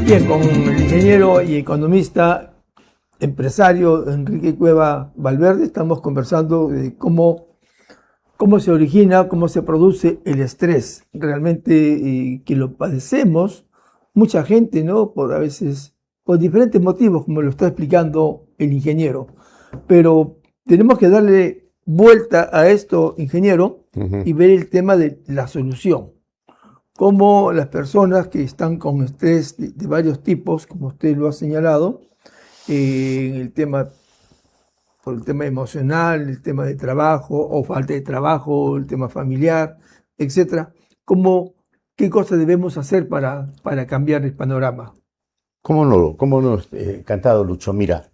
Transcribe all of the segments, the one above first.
Bien, con el ingeniero y economista, empresario Enrique Cueva Valverde estamos conversando de cómo se origina, cómo se produce el estrés. Realmente que lo padecemos mucha gente, ¿no? A veces por diferentes motivos, como lo está explicando el ingeniero. Pero tenemos que darle vuelta a esto, ingeniero, y ver el tema de la solución. Cómo las personas que están con estrés de varios tipos, como usted lo ha señalado, por el tema emocional, el tema de trabajo o falta de trabajo, el tema familiar, etcétera, qué cosas debemos hacer para cambiar el panorama. ¿Cómo no? Encantado, Lucho. Mira,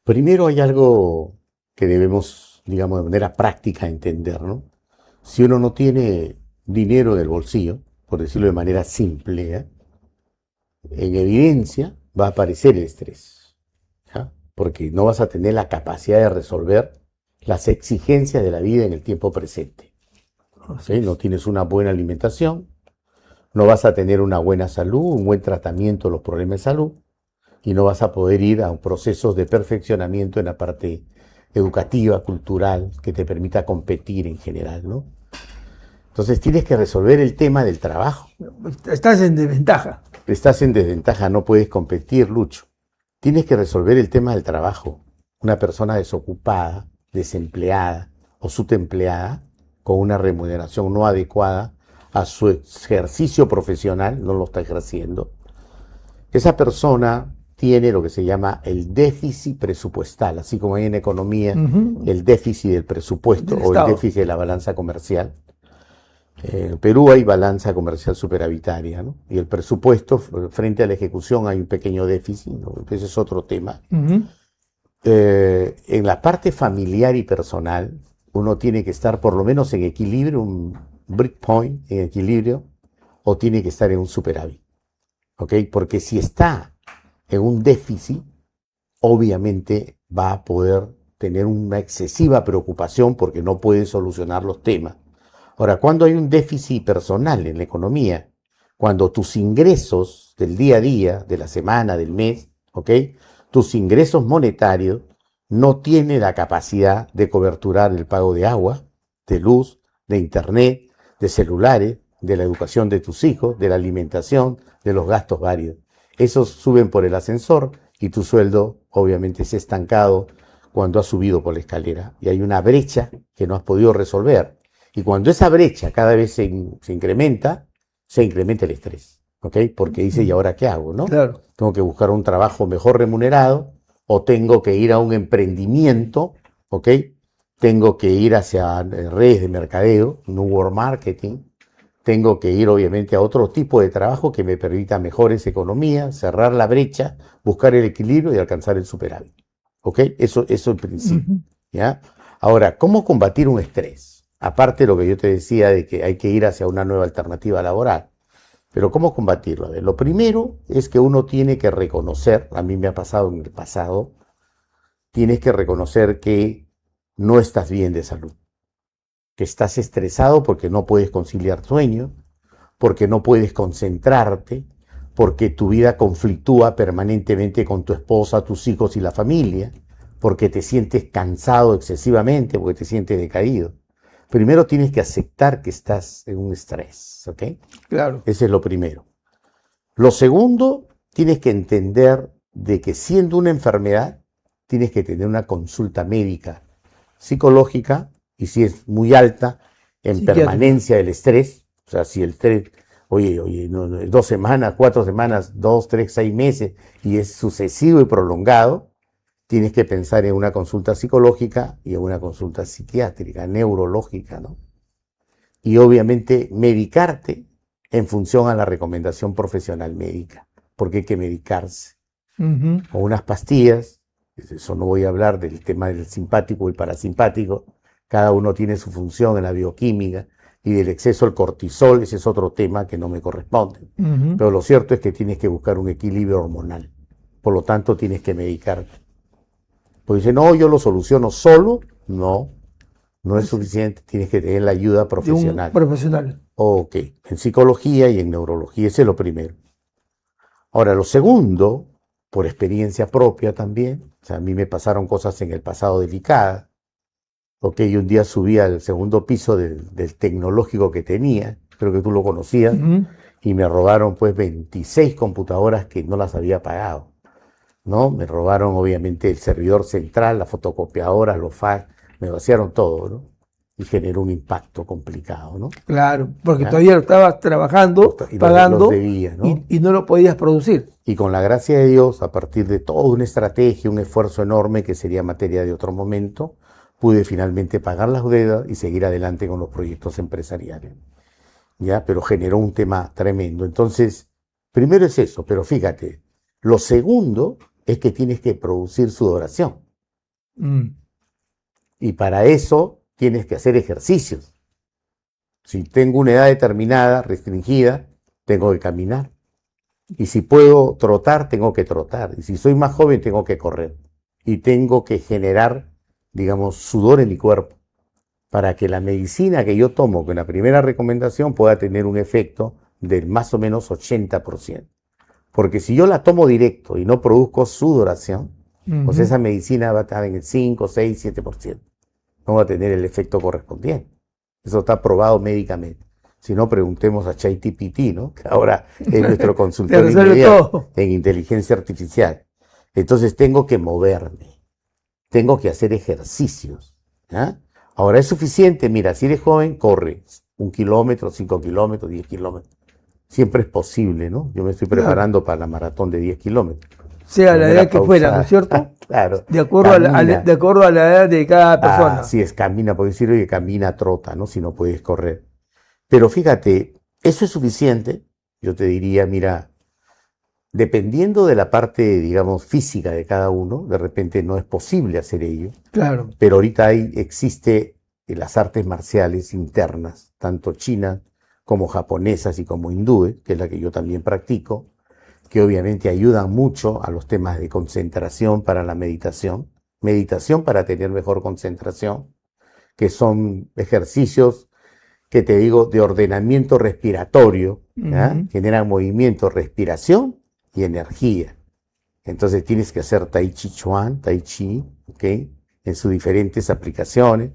primero hay algo que debemos, digamos, de manera práctica entender, ¿no? Si uno no tiene dinero en el bolsillo, por decirlo de manera simple, en evidencia va a aparecer el estrés, ¿ya? Porque no vas a tener la capacidad de resolver las exigencias de la vida en el tiempo presente. ¿Sí? No tienes una buena alimentación, no vas a tener una buena salud, un buen tratamiento de los problemas de salud, y no vas a poder ir a procesos de perfeccionamiento en la parte educativa, cultural, que te permita competir en general, ¿no? Entonces tienes que resolver el tema del trabajo. Estás en desventaja. Estás en desventaja, no puedes competir, Lucho. Tienes que resolver el tema del trabajo. Una persona desocupada, desempleada o subempleada, con una remuneración no adecuada a su ejercicio profesional, no lo está ejerciendo. Esa persona tiene lo que se llama el déficit presupuestal, así como hay en economía el déficit del presupuesto o el déficit de la balanza comercial. En Perú hay balanza comercial superavitaria, ¿no? Y el presupuesto, frente a la ejecución, hay un pequeño déficit, ¿no? Ese es otro tema. En la parte familiar y personal, uno tiene que estar por lo menos en equilibrio, un breakpoint en equilibrio, o tiene que estar en un superávit. ¿Ok? Porque si está en un déficit, obviamente va a poder tener una excesiva preocupación porque no puede solucionar los temas. Ahora, cuando hay un déficit personal en la economía, cuando tus ingresos del día a día, de la semana, del mes, ¿ok? Tus ingresos monetarios no tienen la capacidad de coberturar el pago de agua, de luz, de internet, de celulares, de la educación de tus hijos, de la alimentación, de los gastos varios. Esos suben por el ascensor y tu sueldo obviamente es estancado cuando has subido por la escalera. Y hay una brecha que no has podido resolver. Y cuando esa brecha cada vez se incrementa el estrés, ¿ok? Porque dice, ¿y ahora qué hago, no? Claro. Tengo que buscar un trabajo mejor remunerado o tengo que ir a un emprendimiento, ¿ok? Tengo que ir hacia redes de mercadeo, network marketing. Tengo que ir obviamente a otro tipo de trabajo que me permita mejores economías, cerrar la brecha, buscar el equilibrio y alcanzar el superávit, ¿ok? Eso en principio, ¿ya? Ahora, ¿cómo combatir un estrés? Aparte de lo que yo te decía de que hay que ir hacia una nueva alternativa laboral. Pero ¿cómo combatirlo? A ver, lo primero es que uno tiene que reconocer, a mí me ha pasado en el pasado, tienes que reconocer que no estás bien de salud, que estás estresado porque no puedes conciliar sueño, porque no puedes concentrarte, porque tu vida conflictúa permanentemente con tu esposa, tus hijos y la familia, porque te sientes cansado excesivamente, porque te sientes decaído. Primero tienes que aceptar que estás en un estrés, ¿ok? Claro. Ese es lo primero. Lo segundo, tienes que entender de que siendo una enfermedad, tienes que tener una consulta médica, psicológica, y si es muy alta, en permanencia del estrés, o sea, si el estrés, oye, no, 2 semanas, 4 semanas, 2, 3, 6 meses, y es sucesivo y prolongado, tienes que pensar en una consulta psicológica y en una consulta psiquiátrica, neurológica, ¿no? Y obviamente medicarte en función a la recomendación profesional médica, porque hay que medicarse. O unas pastillas, eso no voy a hablar del tema del simpático y parasimpático, cada uno tiene su función en la bioquímica, y del exceso del cortisol, ese es otro tema que no me corresponde. Pero lo cierto es que tienes que buscar un equilibrio hormonal, por lo tanto tienes que medicarte. Pues dice, no, yo lo soluciono solo. No, no es suficiente. Tienes que tener la ayuda profesional. De un profesional. Ok, en psicología y en neurología, ese es lo primero. Ahora, lo segundo, por experiencia propia también, o sea, a mí me pasaron cosas en el pasado delicadas. Ok, y un día subí al segundo piso del tecnológico que tenía, creo que tú lo conocías, Ujú. y me robaron pues 26 computadoras que no las había pagado, ¿no? Me robaron obviamente el servidor central, la fotocopiadora, los fax, me vaciaron todo, ¿no? Y generó un impacto complicado, ¿no? Claro, porque ¿Ya? todavía lo estabas trabajando, Y los pagando, debía, ¿no? y no lo podías producir. Y con la gracia de Dios, a partir de toda una estrategia, un esfuerzo enorme que sería materia de otro momento, pude finalmente pagar las deudas y seguir adelante con los proyectos empresariales. ¿Ya? Pero generó un tema tremendo. Entonces, primero es eso, pero fíjate, lo segundo es que tienes que producir sudoración. Mm. Y para eso tienes que hacer ejercicios. Si tengo una edad determinada, restringida, tengo que caminar. Y si puedo trotar, tengo que trotar. Y si soy más joven, tengo que correr. Y tengo que generar, digamos, sudor en mi cuerpo para que la medicina que yo tomo con la primera recomendación pueda tener un efecto del más o menos 80%. Porque si yo la tomo directo y no produzco sudoración, pues Ujú. esa medicina va a estar en el 5, 6, 7%. No va a tener el efecto correspondiente. Eso está probado médicamente. Si no, preguntemos a ChatGPT, ¿no? Que ahora es nuestro Te consultor resuelve inmediato todo. en inteligencia artificial. Entonces tengo que moverme, tengo que hacer ejercicios. ¿Ya? Ahora es suficiente, mira, si eres joven, corre 1 kilómetro, 5 kilómetros, 10 kilómetros. Siempre es posible, ¿no? Yo me estoy Claro, preparando para la maratón de 10 kilómetros. sea la edad Primera que fuera, ¿no es pausa, cierto? claro, De acuerdo camina. de acuerdo a la edad de cada persona. Así es, camina, por decirlo que camina, trota, ¿no? Si no puedes correr. Pero fíjate, eso es suficiente. Yo te diría, mira, dependiendo de la parte, digamos, física de cada uno, de repente no es posible hacer ello. Claro. Pero ahorita existe las artes marciales internas, tanto chinas como japonesas y como hindúes, que es la que yo también practico, que obviamente ayudan mucho a los temas de concentración para la meditación para tener mejor concentración, que son ejercicios que te digo de ordenamiento respiratorio, ¿ya? Ujú. Generan movimiento, respiración y energía. Entonces tienes que hacer Tai Chi Chuan, Tai Chi, ¿ok? En sus diferentes aplicaciones.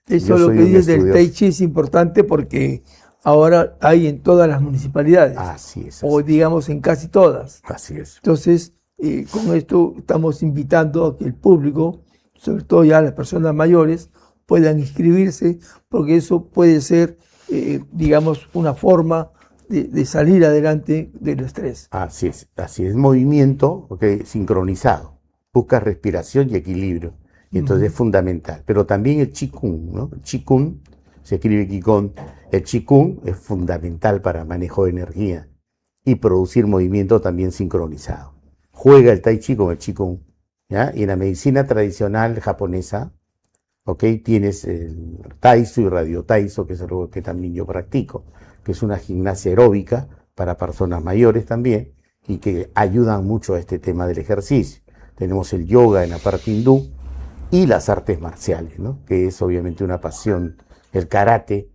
Yo Eso lo soy que un dices del Tai estudioso. Chi es importante porque ahora hay en todas las municipalidades, Así es, o así es. digamos en casi todas. Así es. Entonces, con esto estamos invitando a que el público, sobre todo ya las personas mayores, puedan inscribirse, porque eso puede ser, digamos, una forma de salir adelante del estrés. Así es. Así es. Movimiento, ¿ok? Sincronizado. Busca respiración y equilibrio. Y entonces es Ujú. fundamental. Pero también el Qigong, ¿no? El Qigong, se escribe Qigong. El Qigong es fundamental para manejo de energía y producir movimiento también sincronizado. Juega el Tai Chi con el Qigong, ¿ya? Y en la medicina tradicional japonesa, ¿ok? Tienes el Taiso y Radio Taiso, que es algo que también yo practico, que es una gimnasia aeróbica para personas mayores también y que ayudan mucho a este tema del ejercicio. Tenemos el yoga en la parte hindú y las artes marciales, ¿no? Que es obviamente una pasión, el karate,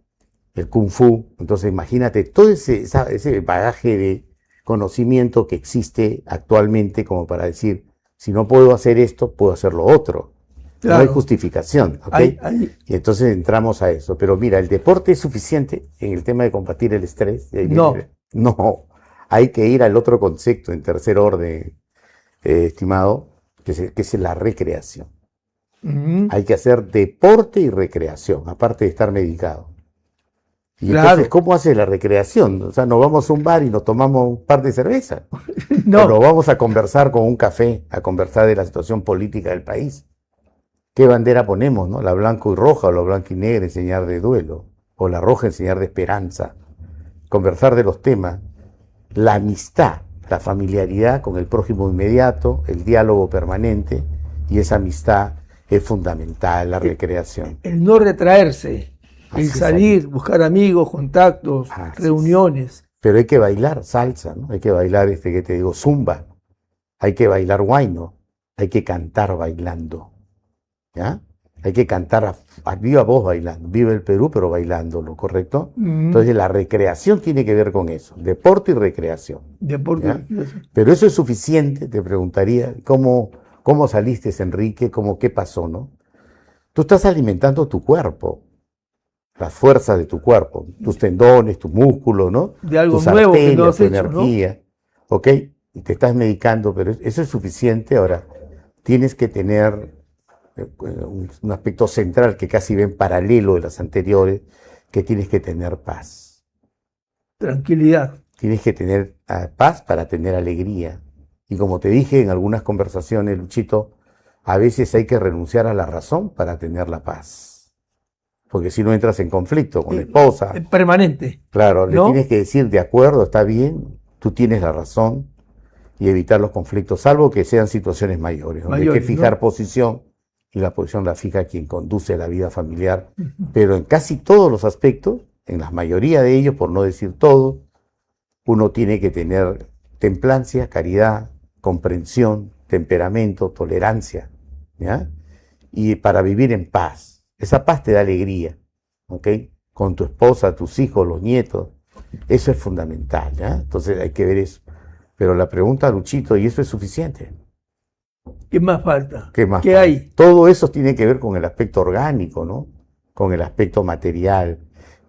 el kung fu. Entonces imagínate todo ese bagaje de conocimiento que existe actualmente como para decir, si no puedo hacer esto, puedo hacer lo otro. No hay Claro, justificación, ¿ok? hay, Y entonces entramos a eso. Pero mira, ¿el deporte es suficiente en el tema de combatir el estrés? Y ahí no. no, hay que ir al otro concepto en tercer orden, estimado, que es la recreación. Ujú. Hay que hacer deporte y recreación, aparte de estar medicado. Y entonces, Claro, ¿cómo hace la recreación? O sea, nos vamos a un bar y nos tomamos un par de cervezas. O nos no, vamos a conversar con un café, a conversar de la situación política del país. ¿Qué bandera ponemos, no? La blanco y roja o la blanca y negra en señal de duelo. O la roja en señal de esperanza. Conversar de los temas. La amistad, la familiaridad con el prójimo inmediato, el diálogo permanente. Y esa amistad es fundamental, la recreación. el no retraerse, el Así es, salir, buscar amigos, contactos, así es. reuniones. Pero hay que bailar salsa, ¿no? Hay que bailar, que te digo, zumba. Hay que bailar huayno. Hay que cantar bailando. ¿Ya? Hay que cantar a viva voz bailando. Viva el Perú, pero bailándolo, ¿correcto? Entonces la recreación tiene que ver con eso, deporte y recreación. Deporte y ¿ya? recreación. Pero eso es suficiente, te preguntaría, ¿cómo saliste, Enrique? ¿Qué pasó, no? Tú estás alimentando tu cuerpo, las fuerzas de tu cuerpo, tus tendones, tus músculos, ¿no? De algo Tus nuevo que no arterias, has tu hecho, ¿no? energía, ¿ok? Y te estás medicando, pero eso es suficiente. Ahora, tienes que tener un aspecto central que casi ven paralelo de las anteriores, que tienes que tener paz. Tranquilidad. Tienes que tener paz para tener alegría. Y como te dije en algunas conversaciones, Luchito, a veces hay que renunciar a la razón para tener la paz. Porque si no entras en conflicto con la esposa. Permanente. Claro, ¿no? le tienes que decir, de acuerdo, está bien, tú tienes la razón, y evitar los conflictos, salvo que sean situaciones mayores, donde hay que fijar, ¿no?, posición, y la posición la fija quien conduce la vida familiar. Pero en casi todos los aspectos, en la mayoría de ellos, por no decir todos, uno tiene que tener templancia, caridad, comprensión, temperamento, tolerancia, ¿ya? Y para vivir en paz. Esa paz te da alegría, ¿ok? Con tu esposa, tus hijos, los nietos. Eso es fundamental, ¿ya? Entonces hay que ver eso. Pero la pregunta, Luchito, ¿y eso es suficiente? ¿Qué más falta? ¿Qué más ¿Qué falta? hay? Todo eso tiene que ver con el aspecto orgánico, ¿no? Con el aspecto material.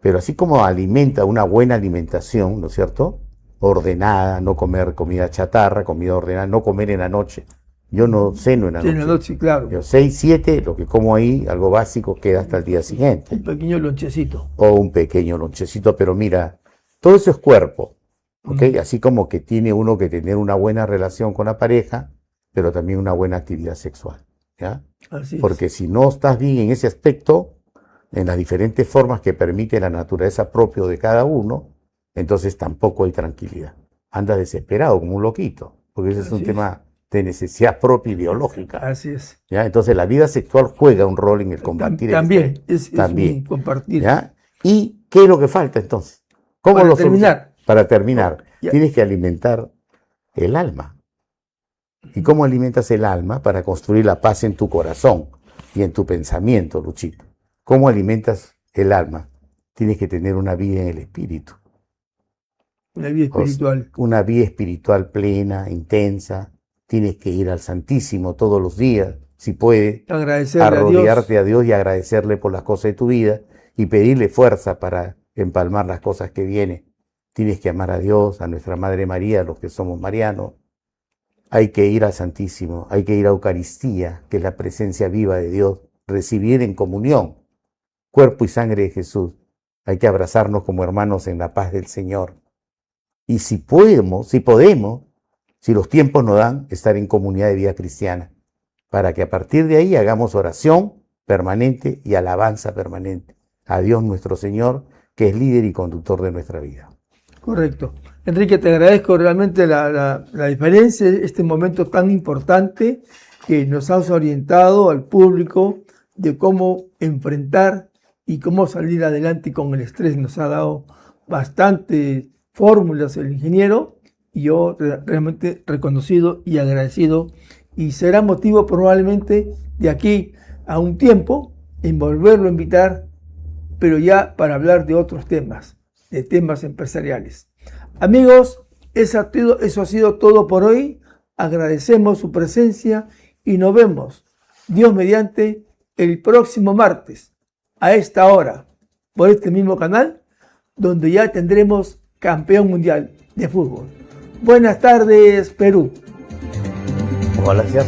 Pero así como alimenta una buena alimentación, ¿no es cierto? Ordenada, no comer comida chatarra, comida ordenada, no comer en la noche. Yo no ceno en la Sí, noche. en la noche, claro. Yo 6, 7, lo que como ahí, algo básico, queda hasta el día siguiente. Un pequeño lonchecito. O un pequeño lonchecito, pero mira, todo eso es cuerpo, ¿ok? Así como que tiene uno que tener una buena relación con la pareja, pero también una buena actividad sexual, ¿ya? Así Porque si no estás bien en ese aspecto, en las diferentes formas que permite la naturaleza propia de cada uno, entonces tampoco hay tranquilidad. Andas desesperado como un loquito, porque ese es un tema de necesidad propia y biológica. Así es. ¿Ya? Entonces la vida sexual juega un rol en el combatir también, el estrés. También. Es un compartir. ¿Ya? ¿Y qué es lo que falta entonces? ¿Cómo Para lo terminar. Para terminar, Ya. tienes que alimentar el alma. ¿Y cómo alimentas el alma? Para construir la paz en tu corazón y en tu pensamiento, Luchito. ¿Cómo alimentas el alma? Tienes que tener una vida en el espíritu. Una vida espiritual. Una vida espiritual plena, intensa. Tienes que ir al Santísimo todos los días, si puedes. Agradecerle arrodillarte a Dios y agradecerle por las cosas de tu vida y pedirle fuerza para empalmar las cosas que vienen. Tienes que amar a Dios, a nuestra Madre María, los que somos marianos. Hay que ir al Santísimo, hay que ir a Eucaristía, que es la presencia viva de Dios, recibir en comunión cuerpo y sangre de Jesús. Hay que abrazarnos como hermanos en la paz del Señor. Y si podemos, si los tiempos nos dan, estar en comunidad de vida cristiana, para que a partir de ahí hagamos oración permanente y alabanza permanente a Dios nuestro Señor, que es líder y conductor de nuestra vida. Correcto. Enrique, te agradezco realmente la diferencia, este momento tan importante que nos has orientado al público de cómo enfrentar y cómo salir adelante con el estrés. Nos ha dado bastantes fórmulas el ingeniero y yo realmente reconocido y agradecido, y será motivo probablemente de aquí a un tiempo en volverlo a invitar, pero ya para hablar de otros temas, de temas empresariales. Amigos, eso ha sido todo por hoy. Agradecemos su presencia y nos vemos, Dios mediante, el próximo martes a esta hora por este mismo canal, donde ya tendremos campeón mundial de fútbol. Buenas tardes, Perú. Ojalá sea.